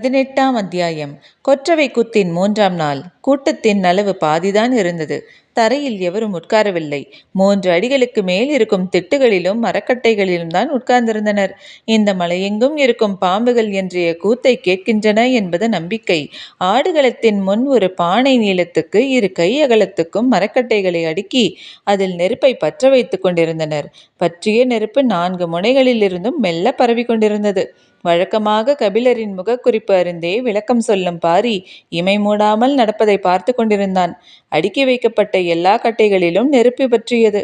18ஆம் அத்தியாயம். கொற்றவை கூத்தின் 3ஆம் நாள். கூட்டத்தின் அளவு பாதிதான் இருந்தது. தரையில் எவரும் உட்காரவில்லை. 3 அடிகளுக்கு மேல் இருக்கும் திட்டுகளிலும் மரக்கட்டைகளிலும் தான் உட்கார்ந்திருந்தனர். இந்த மலையெங்கும் இருக்கும் பாம்புகள் என்றைய கூத்தை கேட்கின்றன என்பது நம்பிக்கை. ஆடுகளத்தின் முன் ஒரு பானை நீளத்துக்கு 2 கை அகலத்துக்கும் மரக்கட்டைகளை அடுக்கி அதில் நெருப்பை பற்ற வைத்துக் கொண்டிருந்தனர். பற்றிய நெருப்பு 4 முனைகளிலிருந்தும் மெல்ல பரவி கொண்டிருந்தது. வழக்கமாக கபிலரின் முகக்குறிப்பு அறிந்தே விளக்கம் சொல்லும் பாரி இமை மூடாமல் நடப்பதை பார்த்து கொண்டிருந்தான். அடுக்கி வைக்கப்பட்ட எல்லா கட்டைகளிலும் நெருப்பு பற்றியது.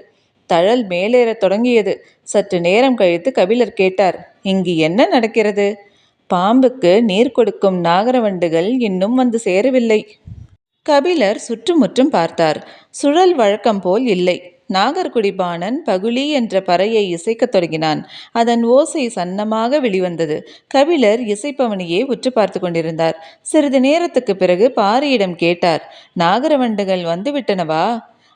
தழல் மேலேறத் தொடங்கியது. சற்று நேரம் கழித்து கபிலர் கேட்டார், இங்கு என்ன நடக்கிறது? பாம்புக்கு நீர் கொடுக்கும் நாகரவண்டுகள் இன்னும் வந்து சேரவில்லை. கபிலர் சுற்றுமுற்றும் பார்த்தார். சுழல் வழக்கம் போல் இல்லை. நாகர்குடிபாணன் பகுளி என்ற பறையை இசைக்கத் தொடங்கினான். அதன் ஓசை சன்னமாக வெளிவந்தது. கபிலர் இசைப்பவனையே உற்று பார்த்து கொண்டிருந்தார். சிறிது நேரத்துக்கு பிறகு பாரியிடம் கேட்டார், நாகரவண்டுகள் வந்துவிட்டனவா?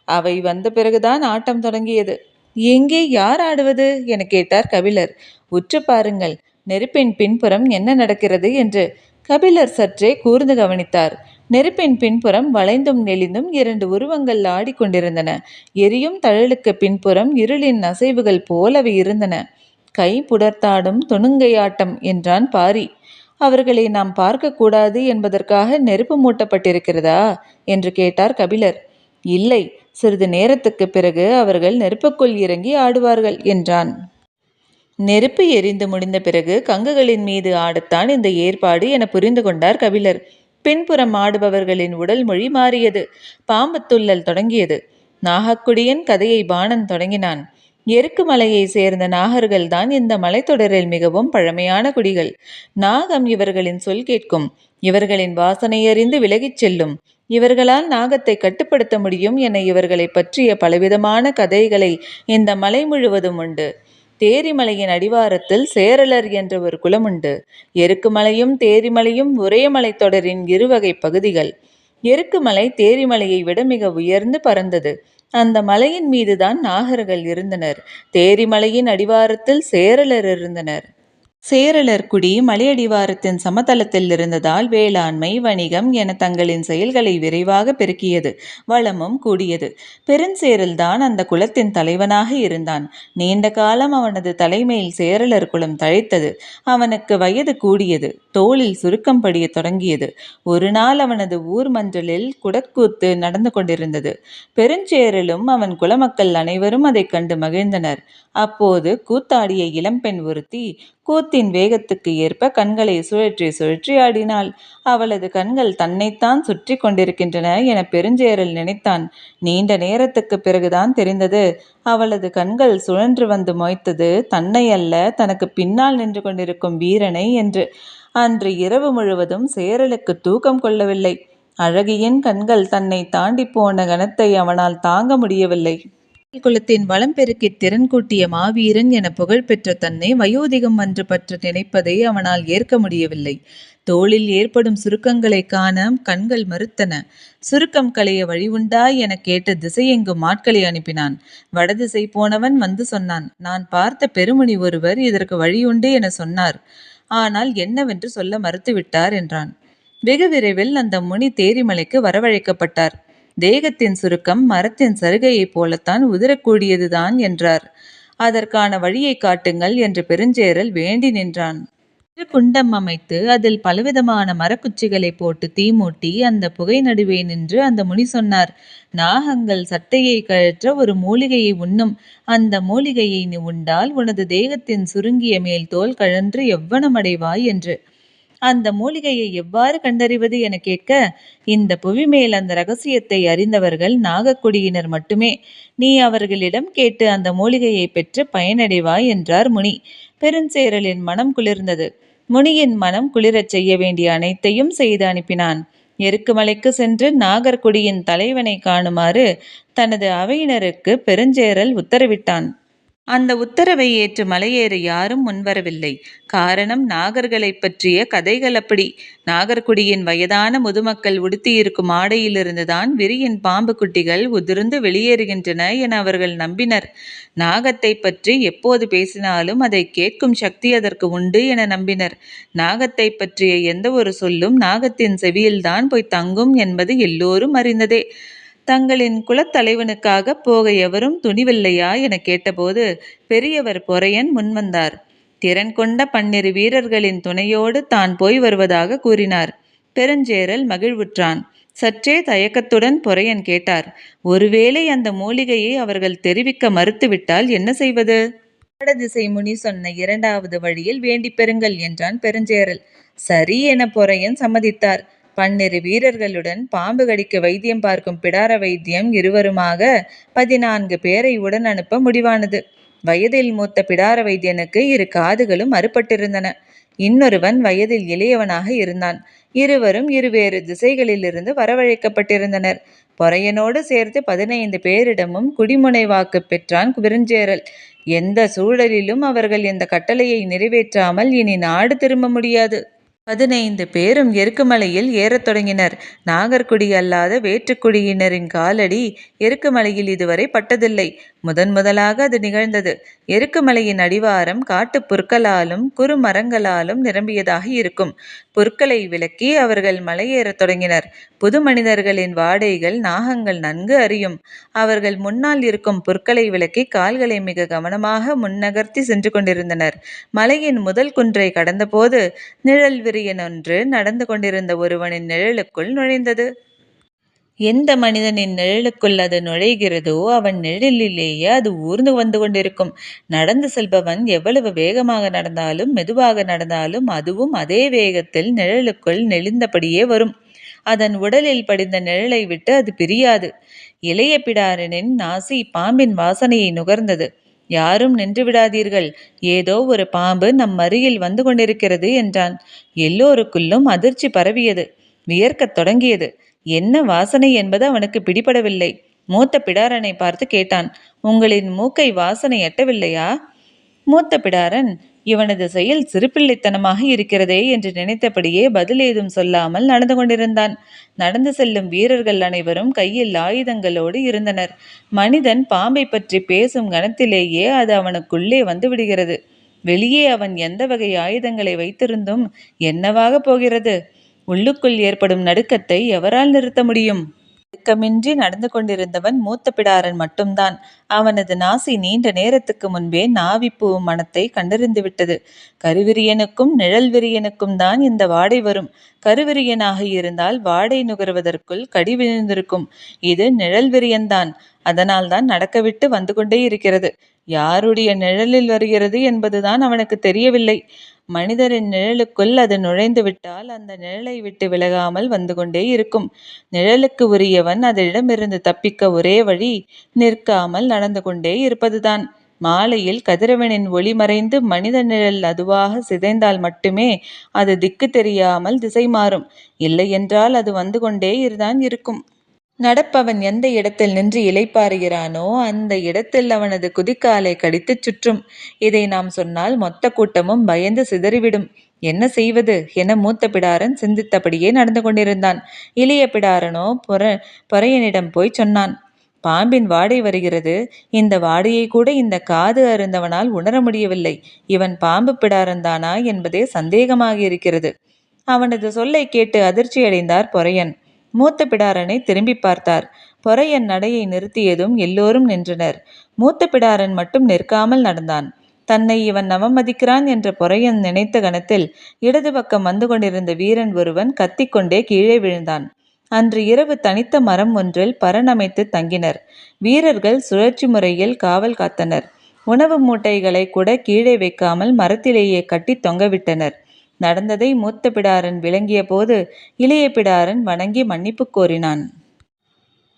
அவை வந்த பிறகுதான் ஆட்டம் தொடங்கியது. எங்கே, யார் ஆடுவது என கேட்டார் கபிலர். உற்று பாருங்கள், நெருப்பின் பின்புறம் என்ன நடக்கிறது என்று. கபிலர் சற்றே கூர்ந்து கவனித்தார். நெருப்பின் பின்புறம் வளைந்தும் நெளிந்தும் 2 உருவங்கள் ஆடிக்கொண்டிருந்தன. எரியும் தழலுக்கு பின்புறம் இருளின் அசைவுகள் போலவே இருந்தன. கை புடர்த்தாடும் துணுங்கை ஆட்டம் என்றான் பாரி. அவர்களை நாம் பார்க்கக்கூடாது என்பதற்காக நெருப்பு மூட்டப்பட்டிருக்கிறதா என்று கேட்டார் கபிலர். இல்லை, சிறிது நேரத்துக்கு பிறகு அவர்கள் நெருப்புக்குள் இறங்கி ஆடுவார்கள் என்றான். நெருப்பு எரிந்து முடிந்த பிறகு கங்குகளின் மீது ஆடத்தான் இந்த ஏற்பாடு என புரிந்து கொண்டார் கபிலர். பின்புறம் ஆடுபவர்களின் உடல் மொழி மாறியது. பாம்பு துள்ளல் தொடங்கியது. நாகக்குடியன் கதையை பாணன் தொடங்கினான். எருக்கு மலையை சேர்ந்த நாகர்கள் தான் இந்த மலைத்தொடரில் மிகவும் பழமையான குடிகள். நாகம் இவர்களின் சொல் கேட்கும். இவர்களின் வாசனை அறிந்து விலகிச் செல்லும். இவர்களால் நாகத்தை கட்டுப்படுத்த முடியும் என இவர்களை பற்றிய பலவிதமான கதைகளை இந்த மலை முழுவதும் உண்டு. தேரிமலையின் அடிவாரத்தில் சேரலர் என்ற ஒரு குலம் உண்டு. எருக்குமலையும் தேரிமலையும் ஒரே மலைத்தொடரின் 2 வகை பகுதிகள். எருக்குமலை தேரிமலையை விட மிக உயர்ந்து பறந்தது. அந்த மலையின் மீதுதான் நாகர்கள் இருந்தனர். தேரிமலையின் அடிவாரத்தில் சேரலர் இருந்தனர். சேரலர் குடி மலையடிவாரத்தின் சமதளத்தில் இருந்ததால் வேளாண்மை, வணிகம் என தங்களின் செயல்களை விரைவாக பெருக்கியது. வளமும் கூடியது. பெருஞ்சேரல்தான் அந்த குலத்தின் தலைவனாக இருந்தான். நீண்ட காலம் அவனது தலைமையில் சேரலர் குலம் தழைத்தது. அவனுக்கு வயது கூடியது. தோளில் சுருக்கம் படிய தொடங்கியது. ஒரு நாள் அவனது ஊர் மன்றலில் குடக்கூத்து நடந்து கொண்டிருந்தது. பெருஞ்சேரலும் அவன் குலமக்கள் அனைவரும் அதைக் கண்டு மகிழ்ந்தனர். அப்போது கூத்தாடிய இளம்பெண் ஒருத்தி கூத்தின் வேகத்துக்கு ஏற்ப கண்களை சுழற்றி சுழற்றி ஆடினாள். அவளது கண்கள் தன்னைத்தான் சுற்றி கொண்டிருக்கின்றன என பெருஞ்சேரல் நினைத்தான். நீண்ட நேரத்துக்கு பிறகுதான் தெரிந்தது, அவளது கண்கள் சுழன்று வந்து மொய்த்தது தன்னை அல்ல, தனக்கு பின்னால் நின்று கொண்டிருக்கும் வீரனை என்று. அன்று இரவு முழுவதும் சேரலுக்கு தூக்கம் கொள்ளவில்லை. அழகியின் கண்கள் தன்னை தாண்டி போன கணத்தை அவனால் தாங்க முடியவில்லை. குலத்தின் வளம் பெருக்கி திறன் கூட்டிய மாவீரன் என புகழ் பெற்ற தன்னை வயோதிகம் அன்று பற்ற நினைப்பதை அவனால் ஏற்க முடியவில்லை. தோளில் ஏற்படும் சுருக்கங்களை காண கண்கள் மறுத்தன. சுருக்கம் களைய வழி உண்டா என கேட்டு திசையெங்கும் ஆட்களை அனுப்பினான். வடதிசை போனவன் வந்து சொன்னான், நான் பார்த்த பெருமுனி ஒருவர் இதற்கு வழியுண்டு என சொன்னார். ஆனால் என்னவென்று சொல்ல மறுத்துவிட்டார் என்றான். வெகு விரைவில் அந்த முனி தேரிமலைக்கு வரவழைக்கப்பட்டார். தேகத்தின் சுருக்கம் மரத்தின் சருகையைப் போலத்தான் உதிரக்கூடியதுதான் என்றார். அதற்கான வழியை காட்டுங்கள் என்று பெருஞ்சேரல் வேண்டி நின்றான். குண்டம் அமைத்து அதில் பலவிதமான மரக்குச்சிகளை போட்டு தீமூட்டி அந்த புகை நடுவே நின்று அந்த முனி சொன்னார், நாகங்கள் சட்டையை கழற்ற ஒரு மூலிகையை உண்ணும். அந்த மூலிகையை நீ உண்டால் உனது தேகத்தின் சுருங்கிய மேல் தோல் கழன்று எவ்வனமடைவாய் என்று. அந்த மூலிகையை எவ்வாறு கண்டறிவது என கேட்க, இந்த புவி மேல் அந்த ரகசியத்தை அறிந்தவர்கள் நாகக்குடியினர் மட்டுமே. நீ அவர்களிடம் கேட்டு அந்த மூலிகையை பெற்று பயனடைவாய் என்றார் முனி. பெருஞ்சேரலின் மனம் குளிர்ந்தது. முனியின் மனம் குளிரச் செய்ய வேண்டிய அனைத்தையும் செய்து அனுப்பினான். எருக்குமலைக்கு சென்று நாகர்குடியின் தலைவனை காணுமாறு தனது அவையினருக்கு பெருஞ்சேரல் உத்தரவிட்டான். அந்த உத்தரவை ஏற்று மலையேற யாரும் முன்வரவில்லை. காரணம், நாகர்களைப் பற்றிய கதைகள் அப்படி. நாகர்குடியின் வயதான முதுமக்கள் உடுத்தியிருக்கும் ஆடையிலிருந்துதான் விரியின் பாம்பு குட்டிகள் உதிர்ந்து வெளியேறுகின்றன என அவர்கள் நம்பினர். நாகத்தை பற்றி எப்போது பேசினாலும் அதை கேட்கும் சக்தி அதற்கு உண்டு என நம்பினர். நாகத்தை பற்றிய எந்த ஒரு சொல்லும் நாகத்தின் செவியில்தான் போய் தங்கும் என்பது எல்லோரும் அறிந்ததே. தங்களின் குலத்தலைவனுக்காக போக எவரும் துணிவில்லையா என கேட்டபோது பெரியவர் பொறையன் முன்வந்தார். திறன் கொண்ட 12 வீரர்களின் துணையோடு தான் போய் வருவதாக கூறினார். பெருஞ்சேரல் மகிழ்வுற்றான். சற்றே தயக்கத்துடன் பொறையன் கேட்டார், ஒருவேளை அந்த மூலிகையை அவர்கள் தெரிவிக்க மறுத்துவிட்டால் என்ன செய்வது? வடதிசை முனி சொன்ன 2வது வழியில் வேண்டி பெறுங்கள் என்றான் பெருஞ்சேரல். சரி என பொறையன் சம்மதித்தார். 12 வீரர்களுடன் பாம்பு கடிக்க வைத்தியம் பார்க்கும் பிடார வைத்தியம் இருவருமாக 14 பேரை உடன் அனுப்ப முடிவானது. வயதில் மூத்த பிடார வைத்தியனுக்கு 2 காதுகளும் அறுபட்டிருந்தன. இன்னொருவன் வயதில் இளையவனாக இருந்தான். இருவரும் இருவேறு திசைகளிலிருந்து வரவழைக்கப்பட்டிருந்தனர். பொறையனோடு சேர்த்து 15 பேரிடமும் குடிமுனை வாக்கு பெற்றான் பெருஞ்சேரல். எந்த சூழலிலும் அவர்கள் இந்த கட்டளையை நிறைவேற்றாமல் இனி நாடு திரும்ப முடியாது. 15 பேரும் எருக்குமலையில் ஏறத் தொடங்கினர். நாகர்குடி அல்லாத வேற்றுக்குடியினரின் காலடி எருக்குமலையில் இதுவரை பட்டதில்லை. முதலாக அது நிகழ்ந்தது. எருக்குமலையின் அடிவாரம் காட்டுப் புற்களாலும் குறுமரங்களாலும் நிரம்பியதாக இருக்கும். புற்களை விலக்கி அவர்கள் மலையேறத் தொடங்கினர். புது மனிதர்களின் வாடைகள் நாகங்கள் நன்கு அறியும். அவர்கள் முன்னால் இருக்கும் புற்களை விலக்கி கால்களை மிக கவனமாக முன்னகர்த்தி சென்று கொண்டிருந்தனர். மலையின் முதல் குன்றை கடந்தபோது நிழல் விரியனொன்று நடந்து கொண்டிருந்த ஒருவனின் நிழலுக்குள் நுழைந்தது. எந்த மனிதனின் நிழலுக்குள் அது நுழைகிறதோ அவன் நிழலிலேயே அது ஊர்ந்து வந்து கொண்டிருக்கும். நடந்து செல்பவன் எவ்வளவு வேகமாக நடந்தாலும் மெதுவாக நடந்தாலும் அதுவும் அதே வேகத்தில் நிழலுக்குள் நெளிந்தபடியே வரும். அதன் உடலில் படிந்த நிழலை விட்டு அது பிரியாது. இளைய பிடாரனின் நாசி பாம்பின் வாசனையை நுகர்ந்தது. யாரும் நின்று விடாதீர்கள், ஏதோ ஒரு பாம்பு நம் அருகில் வந்து கொண்டிருக்கிறது என்றான். எல்லோருக்குள்ளும் அதிர்ச்சி பரவியது. வியர்க்கத் தொடங்கியது. என்ன வாசனை என்பது அவனுக்கு பிடிபடவில்லை. மூத்த பிடாரனை பார்த்து கேட்டான், உங்களின் மூக்கை வாசனை எட்டவில்லையா? மூத்த பிடாரன், இவனது செயல் சிறுபிள்ளைத்தனமாக இருக்கிறதே என்று நினைத்தபடியே பதில் ஏதும் சொல்லாமல் நடந்து கொண்டிருந்தான். நடந்து செல்லும் வீரர்கள் அனைவரும் கையில் ஆயுதங்களோடு இருந்தனர். மனிதன் பாம்பை பற்றி பேசும் கணத்திலேயே அது அவனுக்குள்ளே வந்து விடுகிறது. வெளியே அவன் எந்த வகை ஆயுதங்களை வைத்திருந்தும் என்னவாக போகிறது? உள்ளுக்குள் ஏற்படும் நடுக்கத்தை எவரால் நிறுத்த முடியும்? நடுக்கமின்றி நடந்து கொண்டிருந்தவன் மூத்த பிடாரன் மட்டும்தான். அவனது நாசி நீண்ட நேரத்துக்கு முன்பே நாவிப்பூ மணத்தை கண்டறிந்துவிட்டது. கருவிரியனுக்கும் நிழல் விரியனுக்கும் தான் இந்த வாடை வரும். கருவிரியனாக இருந்தால் வாடை நுகர்வதற்குள் கடி விழுந்திருக்கும். இது நிழல் விரியன்தான். அதனால்தான் நடக்கவிட்டு வந்து கொண்டே இருக்கிறது. யாருடைய நிழலில் வருகிறது என்பதுதான் அவனுக்கு தெரியவில்லை. மனிதரின் நிழலுக்குள் அது நுழைந்து விட்டால் அந்த நிழலை விட்டு விலகாமல் வந்து கொண்டே இருக்கும். நிழலுக்கு உரியவன் அதனிடமிருந்து தப்பிக்க ஒரே வழி நிற்காமல் நடந்து கொண்டே இருப்பதுதான். மாலையில் கதிரவனின் ஒளி மறைந்து மனித நிழல் அதுவாக சிதைந்தால் மட்டுமே அது திக்கு தெரியாமல் திசை மாறும். இல்லையென்றால் அது வந்து கொண்டே தான் இருக்கும். நடப்பவன் எந்த இடத்தில் நின்று இளைப்பாறுகிறானோ அந்த இடத்தில் அவனது குதிக்காலை கடித்துச் சுற்றும். இதை நாம் சொன்னால் மொத்த கூட்டமும் பயந்து சிதறிவிடும். என்ன செய்வது என மூத்த பிடாரன் சிந்தித்தபடியே நடந்து கொண்டிருந்தான். இளைய பிடாரனோ பொறையனிடம் போய் சொன்னான், பாம்பின் வாடை வருகிறது. இந்த வாடையை கூட இந்த காது அருந்தவனால் உணர முடியவில்லை. இவன் பாம்பு பிடாரன்தானா என்பதே சந்தேகமாக இருக்கிறது. அவனது சொல்லை கேட்டு அதிர்ச்சியடைந்தார் பொறையன். மூத்த பிடாரனை திரும்பி பார்த்தார். பொறையன் நடையை நிறுத்தியதும் எல்லோரும் நின்றனர். மூத்த பிடாரன் மட்டும் நிற்காமல் நடந்தான். தன்னை இவன் அவமதிக்கிறான் என்ற பொறையன் நினைத்த கணத்தில் இடது பக்கம் வந்து கொண்டிருந்த வீரன் ஒருவன் கத்திக்கொண்டே கீழே விழுந்தான். அன்று இரவு தனித்த மரம் ஒன்றில் பரணமைத்து தங்கினர். வீரர்கள் சுழற்சி முறையில் காவல் காத்தனர். உணவு மூட்டைகளை கூட கீழே வைக்காமல் மரத்திலேயே கட்டி தொங்கவிட்டனர். நடந்ததை மூத்த பிடாரன் விளங்கிய போது இளைய பிடாரன் வணங்கி மன்னிப்பு கோரினான்.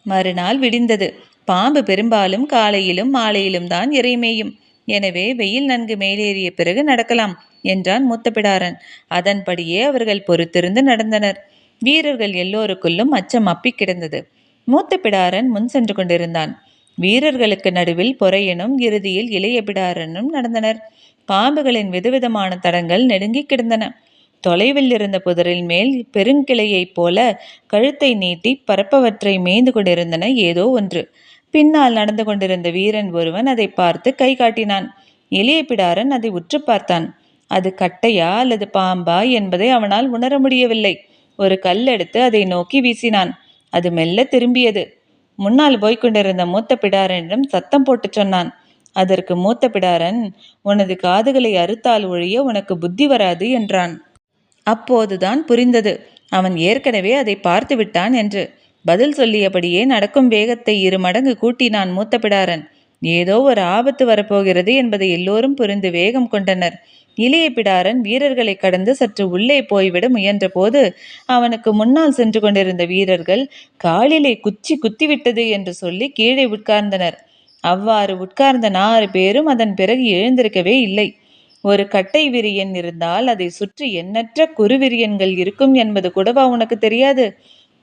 மறுநாள் விடிந்தது. பாம்பு பெரும்பாலும் காலையிலும் மாலையிலும் தான் இறைமேயும். எனவே வெயில் நன்கு மேலேறிய பிறகு நடக்கலாம் என்றான் மூத்த பிடாரன். அதன்படியே அவர்கள் பொறுத்திருந்து நடந்தனர். வீரர்கள் எல்லோருக்குள்ளும் அச்சம் அப்பி கிடந்தது. மூத்த பிடாரன் முன் சென்று கொண்டிருந்தான். வீரர்களுக்கு நடுவில் பொறையனும் இறுதியில் இளைய பிடாரனும் நடந்தனர். பாம்புகளின் விதவிதமான தடங்கள் நெடுங்கி கிடந்தன. தொலைவில் இருந்த புதரில் மேல் பெருங்கிளையைப் போல கழுத்தை நீட்டி பரப்பவற்றை மேய்ந்து கொண்டிருந்தன ஏதோ ஒன்று. பின்னால் நடந்து கொண்டிருந்த வீரன் ஒருவன் அதை பார்த்து கை காட்டினான். இளைய பிடாரன் அதை உற்று பார்த்தான். அது கட்டையா அல்லது பாம்பா என்பதை அவனால் உணர முடியவில்லை. ஒரு கல் எடுத்து அதை நோக்கி வீசினான். அது மெல்ல திரும்பியது. முன்னால் போய்கொண்டிருந்த மூத்த பிடாரனிடம் சத்தம் போட்டு சொன்னான். அதற்கு மூத்த பிடாரன், உனது காதுகளை அறுத்தால் ஒழிய உனக்கு புத்தி வராது என்றான். அப்போதுதான் புரிந்தது, அவன் ஏற்கனவே அதை பார்த்து விட்டான் என்று. பதில் சொல்லியபடியே நடக்கும் வேகத்தை 2 மடங்கு கூட்டினான் மூத்த பிடாரன். ஏதோ ஒரு ஆபத்து வரப்போகிறது என்பதை எல்லோரும் புரிந்து வேகம் கொண்டனர். இளைய பிடாரன் வீரர்களை கடந்து சற்று உள்ளே போய்விட முயன்ற போது அவனுக்கு முன்னால் சென்று கொண்டிருந்த வீரர்கள் காலிலே குச்சி குத்திவிட்டது என்று சொல்லி கீழே உட்கார்ந்தனர். அவ்வாறு உட்கார்ந்த 4 பேரும் அதன் பிறகு எழுந்திருக்கவே இல்லை. ஒரு கட்டை விரியன் இருந்தால் அதை சுற்றி எண்ணற்ற குறுவிரியன்கள் இருக்கும் என்பது கூடவா உனக்கு தெரியாது?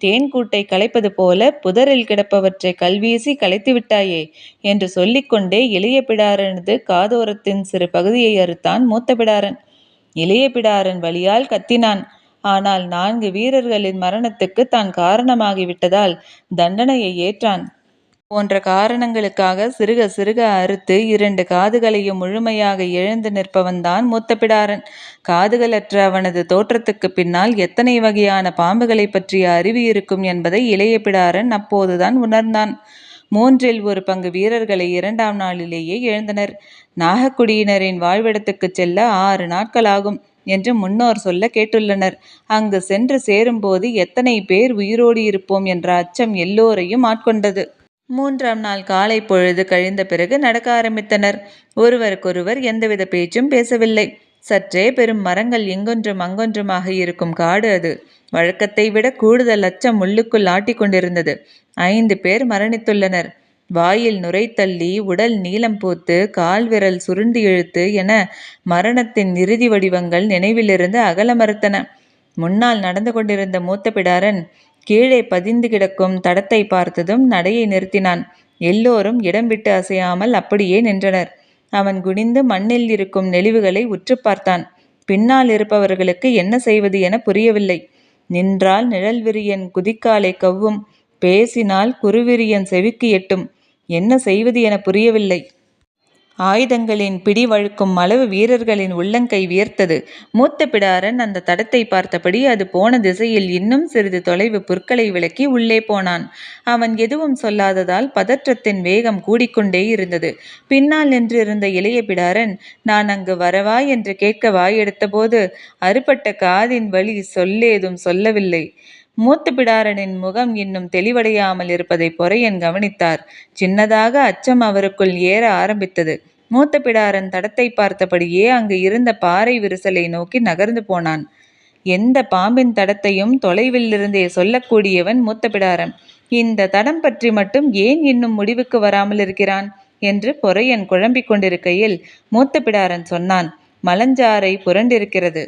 தேன்கூட்டை கலைப்பது போல புதரில் கிடப்பவற்றை கல்வீசி கலைத்து விட்டாயே என்று சொல்லிக்கொண்டே இளைய பிடாரனது காதோரத்தின் சிறு பகுதியை அறுத்தான் மூத்த பிடாரன். இளைய பிடாரன் வலியால் கத்தினான். ஆனால் 4 வீரர்களின் மரணத்துக்கு தான் காரணமாகிவிட்டதால் தண்டனையை ஏற்றான். போன்ற காரணங்களுக்காக சிறுக சிறுக அறுத்து 2 காதுகளையும் முழுமையாக இழந்து நிற்பவன்தான் மூத்த பிடாரன். காதுகளற்ற அவனது தோற்றத்துக்கு பின்னால் எத்தனை வகையான பாம்புகளை பற்றிய அறிவு இருக்கும் என்பதை இளைய பிடாரன் அப்போதுதான் உணர்ந்தான். 3 1 பங்கு வீரர்களை 2ஆம் நாளிலேயே இழந்தனர். நாகக்குடியினரின் வாழ்விடத்துக்கு செல்ல 6 நாட்கள் ஆகும் என்று முன்னோர் சொல்ல கேட்டுள்ளனர். அங்கு சென்று சேரும்போது எத்தனை பேர் உயிரோடு இருப்போம் என்ற அச்சம் எல்லோரையும் ஆட்கொண்டது. 3ஆம் நாள் காலை பொழுது கழிந்த பிறகு நடக்க ஆரம்பித்தனர். ஒருவருக்கொருவர் எந்தவித பேச்சும் பேசவில்லை. சற்றே பெரும் மரங்கள் இங்கொன்றும் அங்கொன்றுமாக இருக்கும் காடு அது. வழக்கத்தை விட கூடுதல் அச்சம் உள்ளுக்குள் ஆட்டிக்கொண்டிருந்தது. 5 பேர் மரணித்துள்ளனர். வாயில் நுரை தள்ளி, உடல் நீளம் பூத்து, கால் விரல் சுருண்டு இழுத்து என மரணத்தின் இறுதி வடிவங்கள் நினைவிலிருந்து அகல மறுத்தன. முன்னால் நடந்து கொண்டிருந்த மூத்த பிடாரன் கீழே பதிந்து கிடக்கும் தடத்தை பார்த்ததும் நடையை நிறுத்தினான். எல்லோரும் இடம் விட்டு அசையாமல் அப்படியே நின்றனர். அவன் குனிந்து மண்ணில் இருக்கும் நெளிவுகளை உற்று பார்த்தான். பின்னால் இருப்பவர்களுக்கு என்ன செய்வது என புரியவில்லை. நின்றால் நிழல் விரியன் குதிக்காலை கவ்வும், பேசினால் குருவிரியன் செவிக்கு எட்டும். என்ன செய்வது என புரியவில்லை. ஆயுதங்களின் பிடி வழுக்கும் அளவு வீரர்களின் உள்ளங்கை வியர்த்தது. மூத்த பிடாரன் அந்த தடத்தை பார்த்தபடி அது போன திசையில் இன்னும் சிறிது தொலைவு புற்களை விலக்கி உள்ளே போனான். அவன் எதுவும் சொல்லாததால் பதற்றத்தின் வேகம் கூடிக்கொண்டே இருந்தது. பின்னால் நின்றிருந்த இளைய பிடாரன், நான் அங்கு வரவா என்று கேட்க வாயெடுத்த போது அறுபட்ட காதின் வலி சொல்லேதும் சொல்லவில்லை. மூத்த பிடாரனின் முகம் இன்னும் தெளிவடையாமல் இருப்பதை பொறையன் கவனித்தார். சின்னதாக அச்சம் அவருக்குள் ஏற ஆரம்பித்தது. மூத்த பிடாரன் தடத்தை பார்த்தபடியே அங்கு இருந்த பாறை விரிசலை நோக்கி நகர்ந்து போனான். எந்த பாம்பின் தடத்தையும் தொலைவிலிருந்தே சொல்லக்கூடியவன் மூத்த பிடாரன். இந்த தடம் பற்றி மட்டும் ஏன் இன்னும் முடிவுக்கு வராமல் இருக்கிறான் என்று பொறையன் குழம்பிக் கொண்டிருக்கையில் மூத்த பிடாரன் சொன்னான், மலஞ்சாறை புரண்டிருக்கிறது.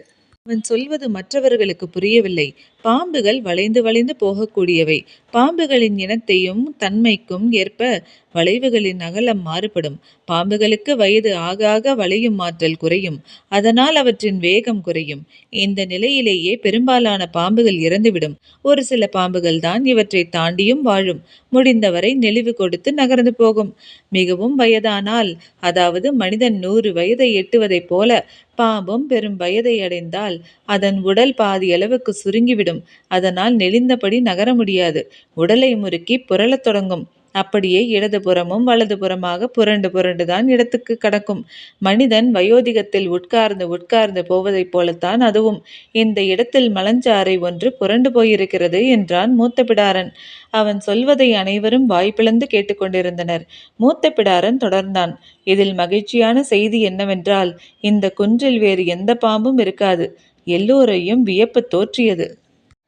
அவன் சொல்வது மற்றவர்களுக்கு புரியவில்லை. பாம்புகள் வளைந்து வளைந்து போகக்கூடியவை. பாம்புகளின் இனத்தையும் தன்மைக்கும் ஏற்ப வளைவுகளின் அகலம் மாறுபடும். பாம்புகளுக்கு வயது ஆக ஆக வளையும் ஆற்றல் குறையும். அதனால் அவற்றின் வேகம் குறையும். இந்த நிலையிலேயே பெரும்பாலான பாம்புகள் இறந்துவிடும். ஒரு சில பாம்புகள் தான் இவற்றை தாண்டியும் வாழும். முடிந்தவரை நெளிவு கொடுத்து நகர்ந்து போகும். மிகவும் வயதானால், அதாவது மனிதன் 100 வயதை எட்டுவதைப் போல பாம்பும் பெரும் வயதை அடைந்தால் அதன் உடல் பாதியளவுக்கு சுருங்கிவிடும். அதனால் நெளிந்தபடி நகர முடியாது. உடலை முறுக்கி புரளத் தொடங்கும். அப்படியே இடதுபுறமும் வலதுபுறமாக புரண்டு புரண்டுதான் இடத்துக்கு கடக்கும். மனிதன் வயோதிகத்தில் உட்கார்ந்து உட்கார்ந்து போவதைப் போலத்தான் அதுவும். இந்த இடத்தில் மலஞ்சாறை ஒன்று புரண்டு போயிருக்கிறது என்றான் மூத்த பிடாரன். அவன் சொல்வதை அனைவரும் வாய்ப்பிழந்து கேட்டுக்கொண்டிருந்தனர். மூத்த பிடாரன் தொடர்ந்தான். இதில் மகிழ்ச்சியான செய்தி என்னவென்றால், இந்த குன்றில் வேறு எந்த பாம்பும் இருக்காது. எல்லோரையும் வியப்பு தோற்றியது.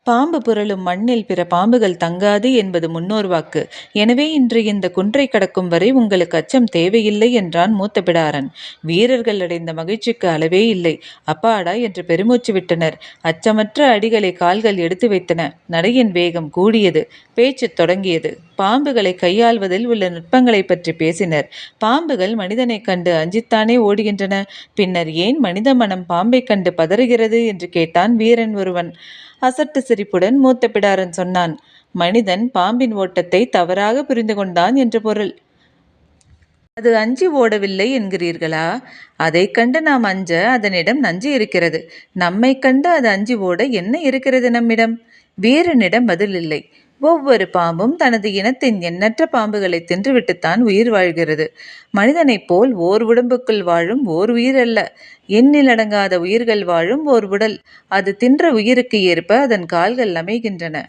பாம்பு புரளும் மண்ணில் பிற பாம்புகள் தங்காது என்பது முன்னோர் வாக்கு. எனவே இன்று இந்த குன்றை கடக்கும் வரை உங்களுக்கு அச்சம் தேவையில்லை என்றான் மூத்த பிடாரன். வீரர்கள் அடைந்த மகிழ்ச்சிக்கு அளவே இல்லை. அப்பாடா என்று பெருமூச்சு விட்டனர். அச்சமற்ற அடிகளை கால்கள் எடுத்து வைத்தன. நடையின் வேகம் கூடியது. பேச்சு தொடங்கியது. பாம்புகளை கையாள்வதில் உள்ள நுட்பங்களை பற்றி பேசினர். பாம்புகள் மனிதனை கண்டு அஞ்சித்தானே ஓடுகின்றன. பின்னர் ஏன் மனித மனம் பாம்பை கண்டு பதறுகிறது என்று கேட்டான் வீரன் ஒருவன். அசட்டு சிரிப்புடன் மூத்த பிடாரன் சொன்னான், மனிதன் பாம்பின் ஓட்டத்தை தவறாக புரிந்து கொண்டான் என்று பொருள். அது அஞ்சி ஓடவில்லை என்கிறீர்களா? அதை கண்டு நாம் அஞ்ச அதனிடம் நஞ்சு இருக்கிறது. நம்மை கண்டு அது அஞ்சி ஓட என்ன இருக்கிறது நம்மிடம்? வீரனிடம் பதில் இல்லை. ஒவ்வொரு பாம்பும் தனது இனத்தின் எண்ணற்ற பாம்புகளை தின்றுவிட்டுத்தான் உயிர் வாழ்கிறது. மனிதனைப் போல் ஓர் உடம்புக்குள் வாழும் ஓர் உயிர் அல்ல, எண்ணிலடங்காத உயிர்கள் வாழும் ஓர் உடல். அது தின்ற உயிருக்கு ஏற்ப அதன் கால்கள் அமைகின்றன.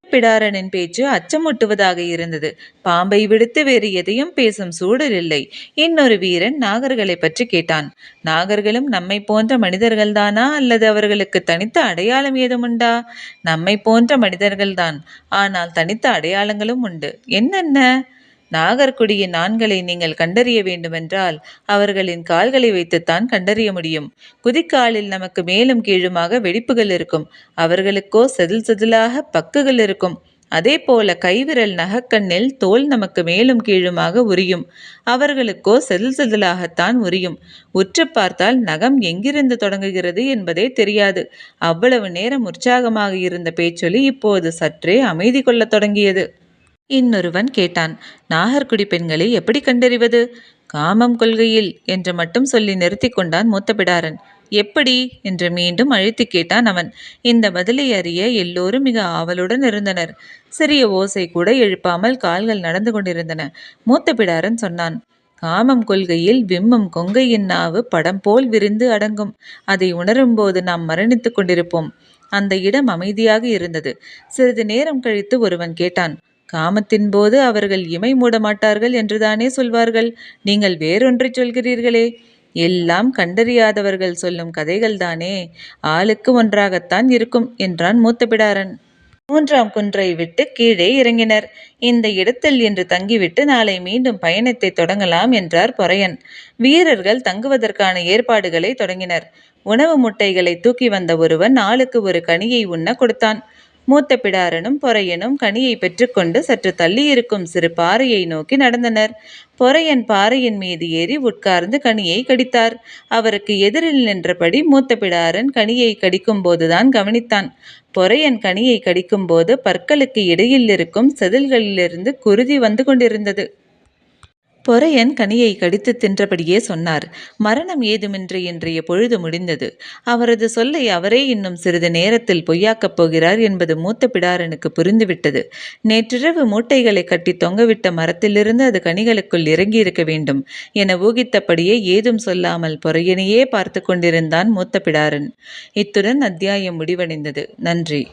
பிடாரனின் பேச்சு அச்சமூட்டுவதாக இருந்தது. பாம்பை விடுத்து வேறு எதையும் பேசும் சூழல் இல்லை. இன்னொரு வீரன் நாகர்களை பற்றி கேட்டான். நாகர்களும் நம்மை போன்ற மனிதர்கள்தானா அல்லது அவர்களுக்கு தனித்த அடையாளம் ஏதுமுண்டா? நம்மை போன்ற மனிதர்கள்தான், ஆனால் தனித்த அடையாளங்களும் உண்டு. என்னென்ன? நாகர்குடியின் ஆண்களை நீங்கள் கண்டறிய வேண்டுமென்றால் அவர்களின் கால்களை வைத்துத்தான் கண்டறிய முடியும். குதிக்காலில் நமக்கு மேலும் கீழுமாக வெடிப்புகள் இருக்கும். அவர்களுக்கோ செதில் செதிலாக பக்குகள் இருக்கும். அதே போல கைவிரல் நகக்கண்ணில் தோல் நமக்கு மேலும் கீழுமாக உரியும். அவர்களுக்கோ செதில் செதிலாகத்தான் உரியும். உற்று பார்த்தால் நகம் எங்கிருந்து தொடங்குகிறது என்பதே தெரியாது. அவ்வளவு நேரம் உற்சாகமாக இருந்த பேச்சொலி இப்போது சற்றே அமைதி கொள்ளத் தொடங்கியது. இன்னொருவன் கேட்டான், நாகர்குடி பெண்களை எப்படி கண்டறிவது? காமம் கொள்கையில் என்று மட்டும் சொல்லி நிறுத்தி கொண்டான் மூத்த பிடாரன். எப்படி என்று மீண்டும் அழுத்தி கேட்டான் அவன். இந்த பதிலை அறிய எல்லோரும் மிக ஆவலுடன் இருந்தனர். சிறிய ஓசை கூட எழுப்பாமல் கால்கள் நடந்து கொண்டிருந்தன. மூத்த பிடாரன் சொன்னான், காமம் கொள்கையில் விம்மும் கொங்கையின் நாவு படம் போல் விரிந்து அடங்கும். அதை உணரும்போது நாம் மரணித்து கொண்டிருப்போம். அந்த இடம் அமைதியாக இருந்தது. சிறிது நேரம் கழித்து ஒருவன் கேட்டான், காமத்தின் போது அவர்கள் இமை மூட மாட்டார்கள் என்றுதானே சொல்வார்கள். நீங்கள் வேறொன்றை சொல்கிறீர்களே. எல்லாம் கண்டறியாதவர்கள் சொல்லும் கதைகள்தானே. ஆளுக்கு ஒன்றாகத்தான் இருக்கும் என்றான் மூத்த பிடாரன். மூன்றாம் குன்றை விட்டு கீழே இறங்கினர். இந்த இடத்தில் இன்று தங்கிவிட்டு நாளை மீண்டும் பயணத்தை தொடங்கலாம் என்றார் பொறையன். வீரர்கள் தங்குவதற்கான ஏற்பாடுகளை தொடங்கினர். உணவு முட்டைகளை தூக்கி வந்த ஒருவன் ஆளுக்கு ஒரு கனியை உண்ண கொடுத்தான். மூத்த பிடாரனும் பொறையனும் கனியை பெற்றுக்கொண்டு சற்று தள்ளியிருக்கும் சிறு பாறையை நோக்கி நடந்தனர். பொறையன் பாறையின் மீது ஏறி உட்கார்ந்து கனியை கடித்தார். அவருக்கு எதிரில் நின்றபடி மூத்த பிடாரன் கனியை கடிக்கும் போதுதான் கவனித்தான். பொறையன் கனியை கடிக்கும்போது பற்களுக்கு இடையில் இருக்கும் செதில்களிலிருந்து குருதி வந்து கொண்டிருந்தது. பொறையன் கனியை கடித்து தின்றபடியே சொன்னார், மரணம் ஏதுமின்றி இன்றைய பொழுது முடிந்தது. அவரது சொல்லை அவரே இன்னும் சிறிது நேரத்தில் பொய்யாக்கப் போகிறார் என்பது மூத்த பிடாரனுக்கு புரிந்துவிட்டது. நேற்றிரவு மூட்டைகளை கட்டி தொங்கவிட்ட மரத்திலிருந்து அது கனிகளுக்குள் இறங்கியிருக்க வேண்டும் என ஊகித்தபடியே ஏதும் சொல்லாமல் பொறையனையே பார்த்து கொண்டிருந்தான் மூத்த பிடாரன். இத்துடன் அத்தியாயம் முடிவடைந்தது. நன்றி.